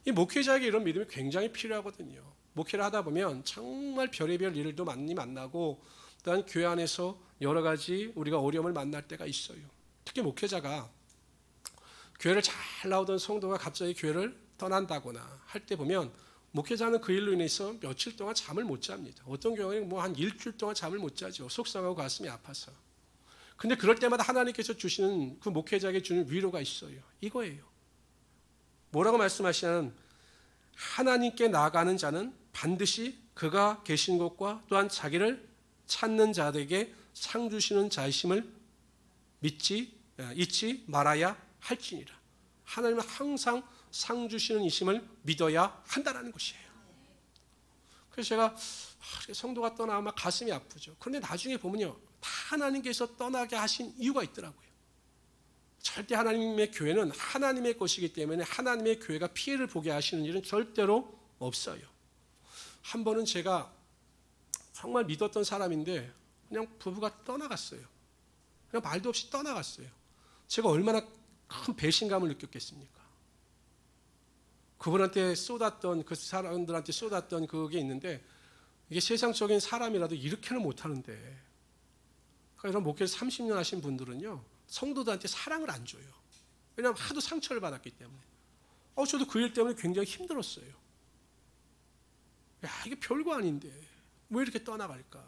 이 목회자에게 이런 믿음이 굉장히 필요하거든요. 목회를 하다 보면 정말 별의별 일도 많이 만나고 또한 교회 안에서 여러 가지 우리가 어려움을 만날 때가 있어요. 특히 목회자가 교회를 잘 나오던 성도가 갑자기 교회를 떠난다거나 할 때 보면 목회자는 그 일로 인해서 며칠 동안 잠을 못 잡니다. 어떤 경우에는 한 일주일 동안 잠을 못 자죠. 속상하고 가슴이 아파서. 근데 그럴 때마다 하나님께서 주시는 그 목회자에게 주는 위로가 있어요. 이거예요. 뭐라고 말씀하시냐면 하나님께 나아가는 자는 반드시 그가 계신 곳과 또한 자기를 찾는 자들에게 상 주시는 자이심을 잊지 말아야 할지니라. 하나님은 항상 상 주시는 이심을 믿어야 한다는 것이에요. 그래서 제가 성도가 떠나면 가슴이 아프죠. 그런데 나중에 보면요, 다 하나님께서 떠나게 하신 이유가 있더라고요. 절대 하나님의 교회는 하나님의 것이기 때문에 하나님의 교회가 피해를 보게 하시는 일은 절대로 없어요. 한 번은 제가 정말 믿었던 사람인데 그냥 부부가 떠나갔어요. 그냥 말도 없이 떠나갔어요. 제가 얼마나 큰 배신감을 느꼈겠습니까? 그분한테 쏟았던, 그 사람들한테 쏟았던 그게 있는데 이게 세상적인 사람이라도 이렇게는 못하는데, 그러니까 이런 목회를 30년 하신 분들은요 성도들한테 사랑을 안 줘요. 왜냐하면 하도 상처를 받았기 때문에. 저도 그 일 때문에 굉장히 힘들었어요. 야, 이게 별거 아닌데 왜 이렇게 떠나갈까?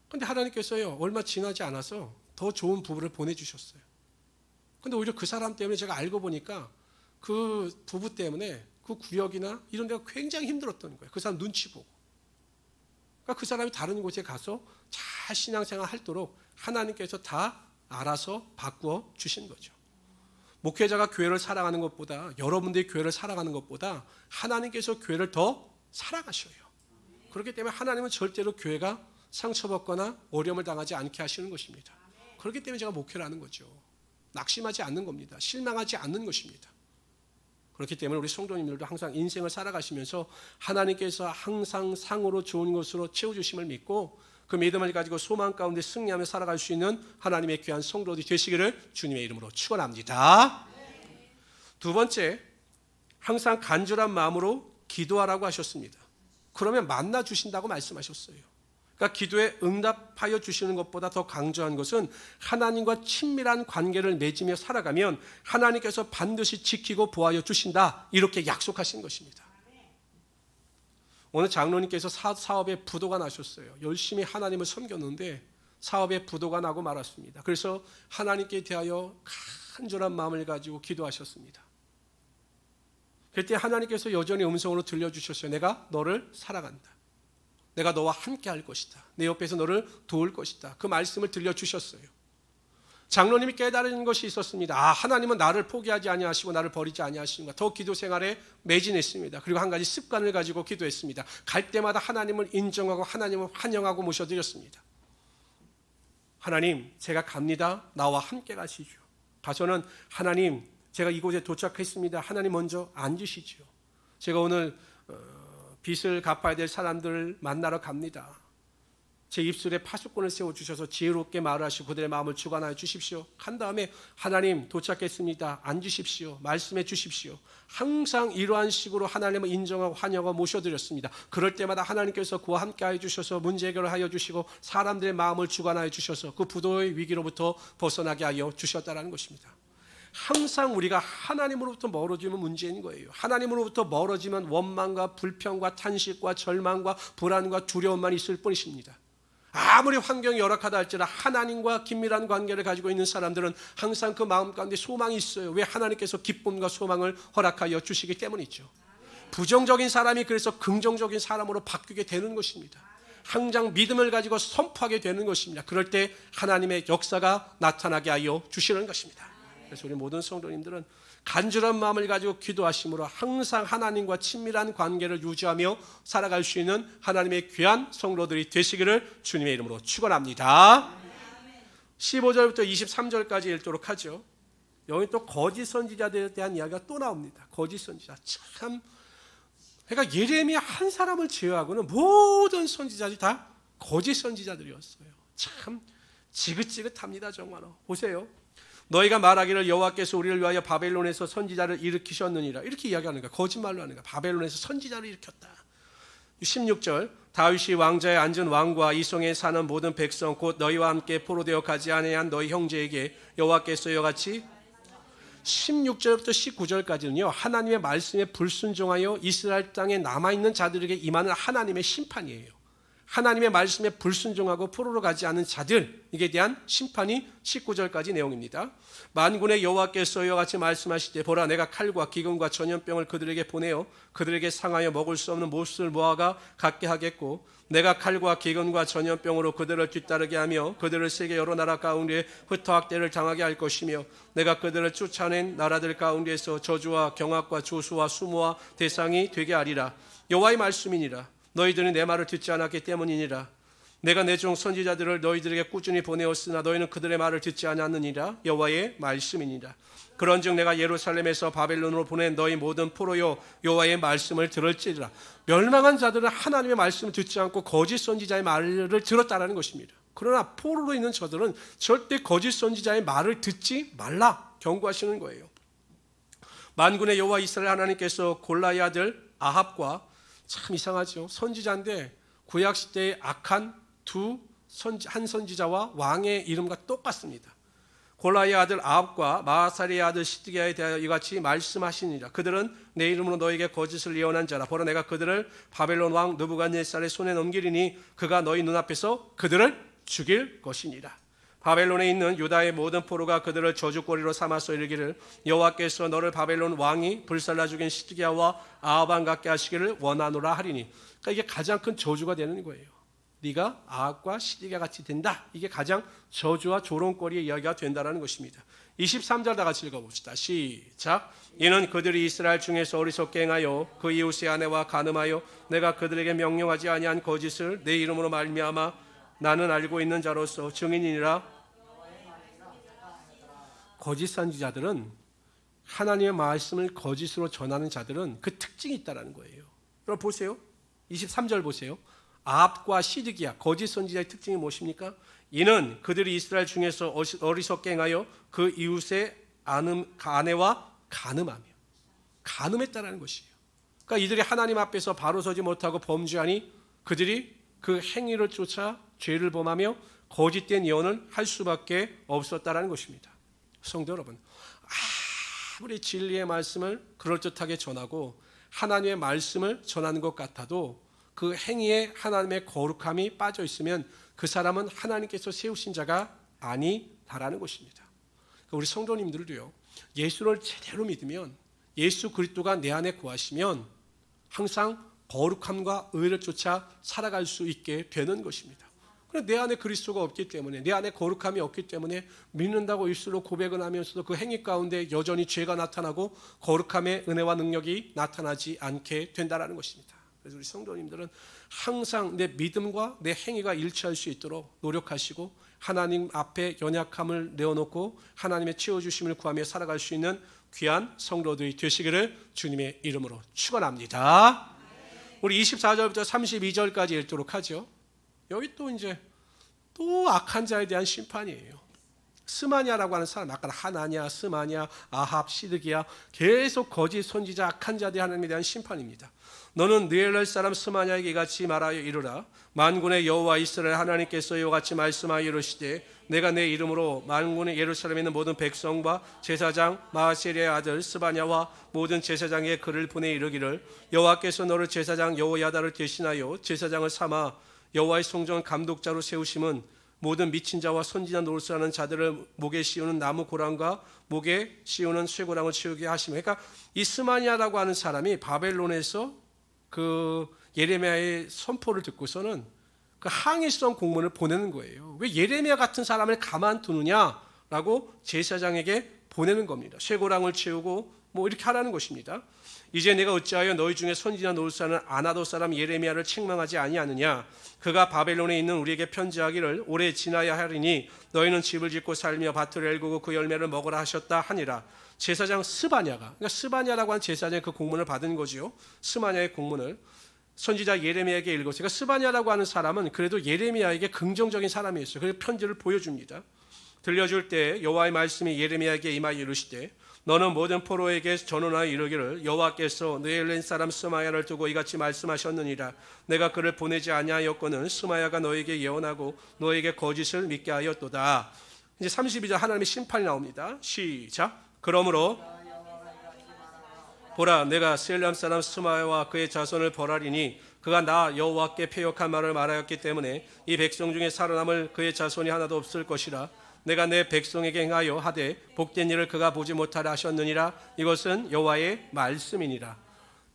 그런데 하나님께서요 얼마 지나지 않아서 더 좋은 부부를 보내주셨어요. 그런데 오히려 그 사람 때문에 제가 알고 보니까 그 부부 때문에 그 구역이나 이런 데가 굉장히 힘들었던 거예요. 그 사람 눈치 보고. 그러니까 그 사람이 다른 곳에 가서 잘 신앙생활 하도록 하나님께서 다 알아서 바꾸어 주신 거죠. 목회자가 교회를 사랑하는 것보다, 여러분들이 교회를 사랑하는 것보다 하나님께서 교회를 더 사랑하셔요. 그렇기 때문에 하나님은 절대로 교회가 상처받거나 어려움을 당하지 않게 하시는 것입니다. 그렇기 때문에 제가 목회를 하는 거죠. 낙심하지 않는 겁니다. 실망하지 않는 것입니다. 그렇기 때문에 우리 성도님들도 항상 인생을 살아가시면서 하나님께서 항상 상으로 좋은 것으로 채워주심을 믿고 그 믿음을 가지고 소망 가운데 승리하며 살아갈 수 있는 하나님의 귀한 성도들이 되시기를 주님의 이름으로 축원합니다. 두 번째, 항상 간절한 마음으로 기도하라고 하셨습니다. 그러면 만나 주신다고 말씀하셨어요. 그러니까 기도에 응답하여 주시는 것보다 더 강조한 것은 하나님과 친밀한 관계를 맺으며 살아가면 하나님께서 반드시 지키고 보호하여 주신다, 이렇게 약속하신 것입니다. 오늘 장로님께서 사업에 부도가 나셨어요. 열심히 하나님을 섬겼는데 사업에 부도가 나고 말았습니다. 그래서 하나님께 대하여 간절한 마음을 가지고 기도하셨습니다. 그때 하나님께서 여전히 음성으로 들려주셨어요. 내가 너를 사랑한다. 내가 너와 함께 할 것이다. 내 옆에서 너를 도울 것이다. 그 말씀을 들려주셨어요. 장로님이 깨달은 것이 있었습니다. 하나님은 나를 포기하지 아니하시고 나를 버리지 아니하시는가. 더 기도 생활에 매진했습니다. 그리고 한 가지 습관을 가지고 기도했습니다. 갈 때마다 하나님을 인정하고 하나님을 환영하고 모셔드렸습니다. 하나님, 제가 갑니다. 나와 함께 가시죠. 가서는 하나님, 제가 이곳에 도착했습니다. 하나님 먼저 앉으시죠. 제가 오늘 빚을 갚아야 될 사람들을 만나러 갑니다. 제 입술에 파수꾼을 세워주셔서 지혜롭게 말하시고 그들의 마음을 주관하여 주십시오. 간 다음에 하나님 도착했습니다. 앉으십시오. 말씀해 주십시오. 항상 이러한 식으로 하나님을 인정하고 환영하고 모셔드렸습니다. 그럴 때마다 하나님께서 그와 함께하여 주셔서 문제 해결을 하여 주시고 사람들의 마음을 주관하여 주셔서 그 부도의 위기로부터 벗어나게 하여 주셨다는 것입니다. 항상 우리가 하나님으로부터 멀어지면 문제인 거예요. 하나님으로부터 멀어지면 원망과 불평과 탄식과 절망과 불안과 두려움만 있을 뿐이십니다. 아무리 환경이 열악하다 할지라도 하나님과 긴밀한 관계를 가지고 있는 사람들은 항상 그 마음 가운데 소망이 있어요. 왜? 하나님께서 기쁨과 소망을 허락하여 주시기 때문이죠. 부정적인 사람이 그래서 긍정적인 사람으로 바뀌게 되는 것입니다. 항상 믿음을 가지고 선포하게 되는 것입니다. 그럴 때 하나님의 역사가 나타나게 하여 주시는 것입니다. 그래서 우리 모든 성도님들은 간절한 마음을 가지고 기도하심으로 항상 하나님과 친밀한 관계를 유지하며 살아갈 수 있는 하나님의 귀한 성도들이 되시기를 주님의 이름으로 축원합니다. 15절부터 23절까지 읽도록 하죠. 여기 또 거짓 선지자들에 대한 이야기가 또 나옵니다. 거짓 선지자 참, 그러니까 예레미야 한 사람을 제외하고는 모든 선지자들이 다 거짓 선지자들이었어요. 참 지긋지긋합니다. 정말로 보세요. 너희가 말하기를 여호와께서 우리를 위하여 바벨론에서 선지자를 일으키셨느니라, 이렇게 이야기하는 거야. 거짓말로 하는 거야. 바벨론에서 선지자를 일으켰다. 16절 다윗이 왕자에 앉은 왕과 이송에 사는 모든 백성 곧 너희와 함께 포로되어 가지 아니한 너희 형제에게 여호와께서 이와 같이 16절부터 19절까지는요 하나님의 말씀에 불순종하여 이스라엘 땅에 남아있는 자들에게 임하는 하나님의 심판이에요. 하나님의 말씀에 불순종하고 포로로 가지 않은 자들에게 대한 심판이 19절까지 내용입니다. 만군의 여호와께서 이와 같이 말씀하시되 보라 내가 칼과 기근과 전염병을 그들에게 보내어 그들에게 상하여 먹을 수 없는 못을 모아가 갖게 하겠고 내가 칼과 기근과 전염병으로 그들을 뒤따르게 하며 그들을 세계 여러 나라 가운데 흩어학대를 당하게 할 것이며 내가 그들을 쫓아낸 나라들 가운데서 저주와 경악과 조수와 수모와 대상이 되게 하리라. 여호와의 말씀이니라. 너희들은 내 말을 듣지 않았기 때문이니라. 내가 내 종 선지자들을 너희들에게 꾸준히 보내었으나 너희는 그들의 말을 듣지 않았느니라. 여호와의 말씀이니라. 그런즉 내가 예루살렘에서 바벨론으로 보낸 너희 모든 포로여 여호와의 말씀을 들을지라. 멸망한 자들은 하나님의 말씀을 듣지 않고 거짓 선지자의 말을 들었다라는 것입니다. 그러나 포로로 있는 저들은 절대 거짓 선지자의 말을 듣지 말라 경고하시는 거예요. 만군의 여호와 이스라엘 하나님께서 골라의 아들 아합과, 참 이상하죠. 선지자인데 구약 시대의 악한 한 선지자와 왕의 이름과 똑같습니다. 골라의 아들 아합과 마아살의 아들 시드기야에 대하여 이같이 말씀하시니라. 그들은 내 이름으로 너에게 거짓을 예언한 자라. 보라 내가 그들을 바벨론 왕 느부갓네살의 손에 넘기리니 그가 너희 눈앞에서 그들을 죽일 것이니라. 바벨론에 있는 유다의 모든 포로가 그들을 저주거리로 삼아서 이르기를 여호와께서 너를 바벨론 왕이 불살라 죽인 시드기야와 아합왕 같게 하시기를 원하노라 하리니. 그러니까 이게 가장 큰 저주가 되는 거예요. 네가 아합과 시드기야 같이 된다. 이게 가장 저주와 조롱거리의 이야기가 된다는 것입니다. 23절 다 같이 읽어봅시다. 시작. 이는 그들이 이스라엘 중에서 어리석게 행하여 그 이웃의 아내와 간음하여 내가 그들에게 명령하지 아니한 거짓을 내 이름으로 말미암아 나는 알고 있는 자로서 증인이니라. 거짓 선지자들은, 하나님의 말씀을 거짓으로 전하는 자들은 그 특징이 있다는 거예요. 여러분 보세요. 23절 보세요. 아합과 시드기야 거짓 선지자의 특징이 무엇입니까? 이는 그들이 이스라엘 중에서 어리석게 행하여 그 이웃의 아내와 간음했다는 것이에요. 그러니까 이들이 하나님 앞에서 바로 서지 못하고 범죄하니 그들이 그 행위를 쫓아 죄를 범하며 거짓된 예언을 할 수밖에 없었다는 것입니다. 성도 여러분, 아무리 진리의 말씀을 그럴듯하게 전하고 하나님의 말씀을 전하는 것 같아도 그 행위에 하나님의 거룩함이 빠져 있으면 그 사람은 하나님께서 세우신 자가 아니다라는 것입니다. 우리 성도님들도요, 예수를 제대로 믿으면, 예수 그리스도가 내 안에 거하시면 항상 거룩함과 의를 쫓아 살아갈 수 있게 되는 것입니다. 내 안에 그리스도가 없기 때문에, 내 안에 거룩함이 없기 때문에 믿는다고 입술로 고백은 하면서도 그 행위 가운데 여전히 죄가 나타나고 거룩함의 은혜와 능력이 나타나지 않게 된다는 것입니다. 그래서 우리 성도님들은 항상 내 믿음과 내 행위가 일치할 수 있도록 노력하시고 하나님 앞에 연약함을 내어놓고 하나님의 채워주심을 구하며 살아갈 수 있는 귀한 성도들이 되시기를 주님의 이름으로 축원합니다. 우리 24절부터 32절까지 읽도록 하죠. 여기 또 이제 또 악한 자에 대한 심판이에요. 스마냐라고 하는 사람, 아까 하나냐, 스마냐, 아합, 시드기야 계속 거짓 선지자 악한 자들의 하나님에 대한 심판입니다. 너는 느엘랄 사람 스마냐에게 이같이 말하여 이르라. 만군의 여호와 이스라엘 하나님께서 이와 같이 말씀하여 이르시되 내가 내 이름으로 만군의 예루살렘에 있는 모든 백성과 제사장 마아세리의 아들 스바냐와 모든 제사장에게 글을 보내 이르기를 여호와께서 너를 제사장 여호야다를 대신하여 제사장을 삼아 여호와의 성전 감독자로 세우심은 모든 미친 자와 선지자 노릇하는 자들을 목에 씌우는 나무 고랑과 목에 씌우는 쇠고랑을 치우게 하시며, 그러니까 이 스마냐라고 하는 사람이 바벨론에서 그 예레미야의 선포를 듣고서는 그 항의성 공문을 보내는 거예요. 왜 예레미야 같은 사람을 가만두느냐라고 제사장에게 보내는 겁니다. 쇠고랑을 채우고 뭐 이렇게 하라는 것입니다. 이제 내가 어찌하여 너희 중에 선지자 노릇사는 아나도 사람 예레미야를 책망하지 아니하느냐. 그가 바벨론에 있는 우리에게 편지하기를 오래 지나야 하리니 너희는 집을 짓고 살며 밭을 일구고 그 열매를 먹으라 하셨다 하니라. 제사장 스바냐가, 그러니까 스바냐라고 하는 제사장이 그 공문을 받은 거지요. 스바냐의 공문을 선지자 예레미야에게 읽었어요. 그러니까 스바냐라고 하는 사람은 그래도 예레미야에게 긍정적인 사람이었어요. 그래서 편지를 보여줍니다. 들려줄 때 여호와의 말씀이 예레미야에게 임하여 이르시되 너는 모든 포로에게 전언하여 이르기를 여호와께서 느엘렌 사람 스마야를 두고 이같이 말씀하셨느니라. 내가 그를 보내지 아니하였거늘 스마야가 너에게 예언하고 너에게 거짓을 믿게 하였도다. 이제 32절 하나님의 심판이 나옵니다. 시작. 그러므로 보라, 내가 셀람 사람 스마야와 그의 자손을 벌하리니 그가 나 여호와께 패역한 말을 말하였기 때문에 이 백성 중에 살아남을 그의 자손이 하나도 없을 것이라. 내가 내 백성에게 행하여 하되 복된 일을 그가 보지 못하라 하셨느니라. 이것은 여호와의 말씀이니라.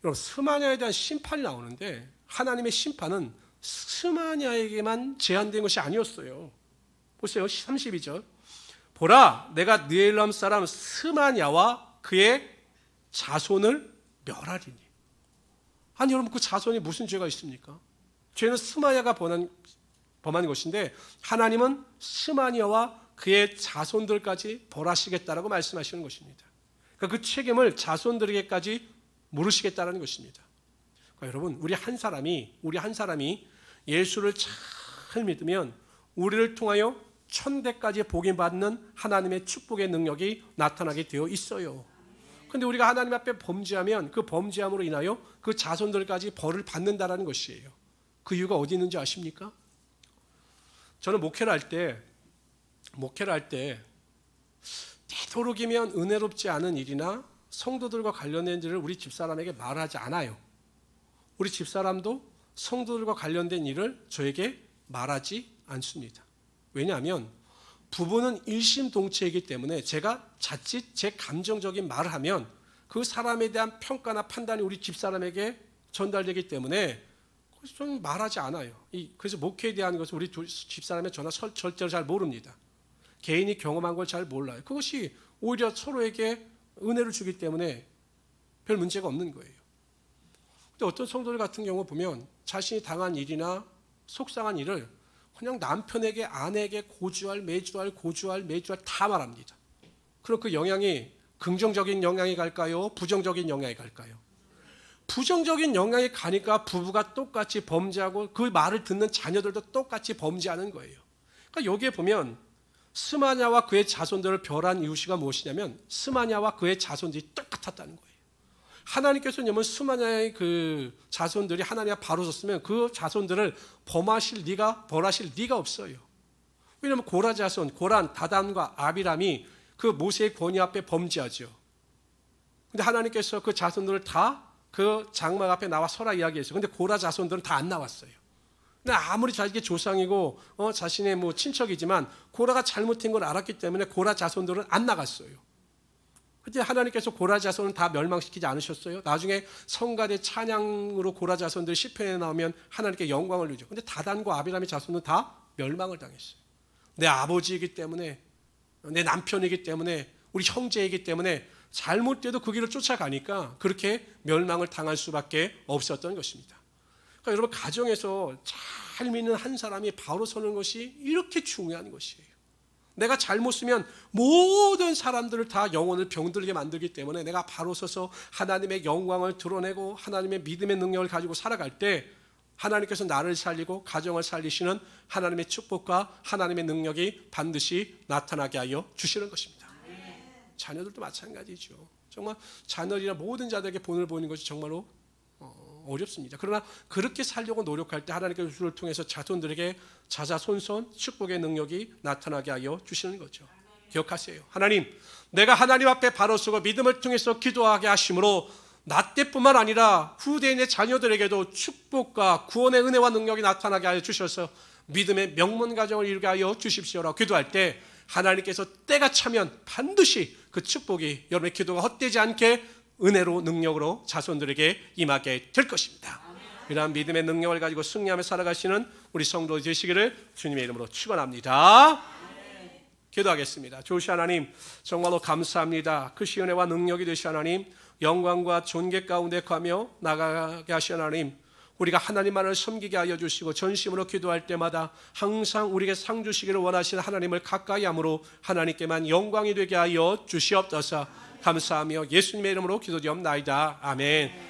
여러분, 스마냐에 대한 심판이 나오는데 하나님의 심판은 스마냐에게만 제한된 것이 아니었어요. 보세요. 32절. 보라, 내가 느엘람 사람 스마냐와 그의 자손을 멸하리니. 아니 여러분, 그 자손이 무슨 죄가 있습니까? 죄는 스마냐가 범한 것인데 하나님은 스마냐와 그의 자손들까지 벌하시겠다라고 말씀하시는 것입니다. 그러니까 그 책임을 자손들에게까지 물으시겠다라는 것입니다. 그러니까 여러분, 우리 한 사람이 예수를 잘 믿으면 우리를 통하여 천대까지 복임 받는 하나님의 축복의 능력이 나타나게 되어 있어요. 그런데 우리가 하나님 앞에 범죄하면 그 범죄함으로 인하여 그 자손들까지 벌을 받는다라는 것이에요. 그 이유가 어디 있는지 아십니까? 저는 목회를 할 때 되도록이면 은혜롭지 않은 일이나 성도들과 관련된 일을 우리 집사람에게 말하지 않아요. 우리 집사람도 성도들과 관련된 일을 저에게 말하지 않습니다. 왜냐하면 부부는 일심동체이기 때문에 제가 자칫 제 감정적인 말을 하면 그 사람에 대한 평가나 판단이 우리 집사람에게 전달되기 때문에 좀 말하지 않아요. 그래서 목회에 대한 것은 우리 집사람의 전화 절대로 잘 모릅니다. 개인이 경험한 걸 잘 몰라요. 그것이 오히려 서로에게 은혜를 주기 때문에 별 문제가 없는 거예요. 근데 어떤 성도들 같은 경우 보면 자신이 당한 일이나 속상한 일을 그냥 남편에게, 아내에게 고주할 다 말합니다. 그럼 그 영향이 긍정적인 영향이 갈까요? 부정적인 영향이 갈까요? 부정적인 영향이 가니까 부부가 똑같이 범죄하고 그 말을 듣는 자녀들도 똑같이 범죄하는 거예요. 그러니까 여기에 보면 스마냐와 그의 자손들을 멸한 이유가 무엇이냐면 스마냐와 그의 자손들이 똑같았다는 거예요. 하나님께서는 스마냐의 그 자손들이 하나님 앞에 바로 섰으면 그 자손들을 벌하실 리가 없어요. 왜냐하면 고라 자손, 고란, 다단과 아비람이 그 모세의 권위 앞에 범죄하죠. 근데 하나님께서 그 자손들을 다 그 장막 앞에 나와 서라 이야기했어요. 근데 고라 자손들은 다 안 나왔어요. 근데 아무리 자기의 조상이고 자신의 뭐 친척이지만 고라가 잘못한 걸 알았기 때문에 고라 자손들은 안 나갔어요. 그때 하나님께서 고라 자손은 다 멸망시키지 않으셨어요? 나중에 성가대 찬양으로 고라 자손들이 시편에 나오면 하나님께 영광을 누리죠. 근데 다단과 아비람의 자손은 다 멸망을 당했어요. 내 아버지이기 때문에, 내 남편이기 때문에, 우리 형제이기 때문에 잘못돼도 그 길을 쫓아가니까 그렇게 멸망을 당할 수밖에 없었던 것입니다. 그러니까 여러분, 가정에서 잘 믿는 한 사람이 바로 서는 것이 이렇게 중요한 것이에요. 내가 잘못 쓰면 모든 사람들을 다 영혼을 병들게 만들기 때문에 내가 바로 서서 하나님의 영광을 드러내고 하나님의 믿음의 능력을 가지고 살아갈 때 하나님께서 나를 살리고 가정을 살리시는 하나님의 축복과 하나님의 능력이 반드시 나타나게 하여 주시는 것입니다. 자녀들도 마찬가지죠. 정말 자녀이나 모든 자들에게 본을 보이는 것이 정말로 어렵습니다. 그러나 그렇게 살려고 노력할 때 하나님께서 주를 통해서 자손들에게 자자손손 축복의 능력이 나타나게 하여 주시는 거죠. 기억하세요. 하나님, 내가 하나님 앞에 바로 서고 믿음을 통해서 기도하게 하심으로 나 때뿐만 아니라 후대인의 자녀들에게도 축복과 구원의 은혜와 능력이 나타나게 하여 주셔서 믿음의 명문 가정을 이루게 하여 주십시오라고 기도할 때 하나님께서 때가 차면 반드시 그 축복이 여러분의 기도가 헛되지 않게 은혜로 능력으로 자손들에게 임하게 될 것입니다. 이러한 믿음의 능력을 가지고 승리하며 살아가시는 우리 성도 되시기를 주님의 이름으로 축원합니다. 기도하겠습니다. 좋으신 하나님, 정말로 감사합니다. 그 시은혜와 능력이 되신 하나님, 영광과 존귀 가운데 가며 나가게 하신 하나님, 우리가 하나님만을 섬기게 하여 주시고 전심으로 기도할 때마다 항상 우리에게 상 주시기를 원하시는 하나님을 가까이 함으로 하나님께만 영광이 되게 하여 주시옵소서. 감사하며 예수님의 이름으로 기도드리옵나이다. 아멘.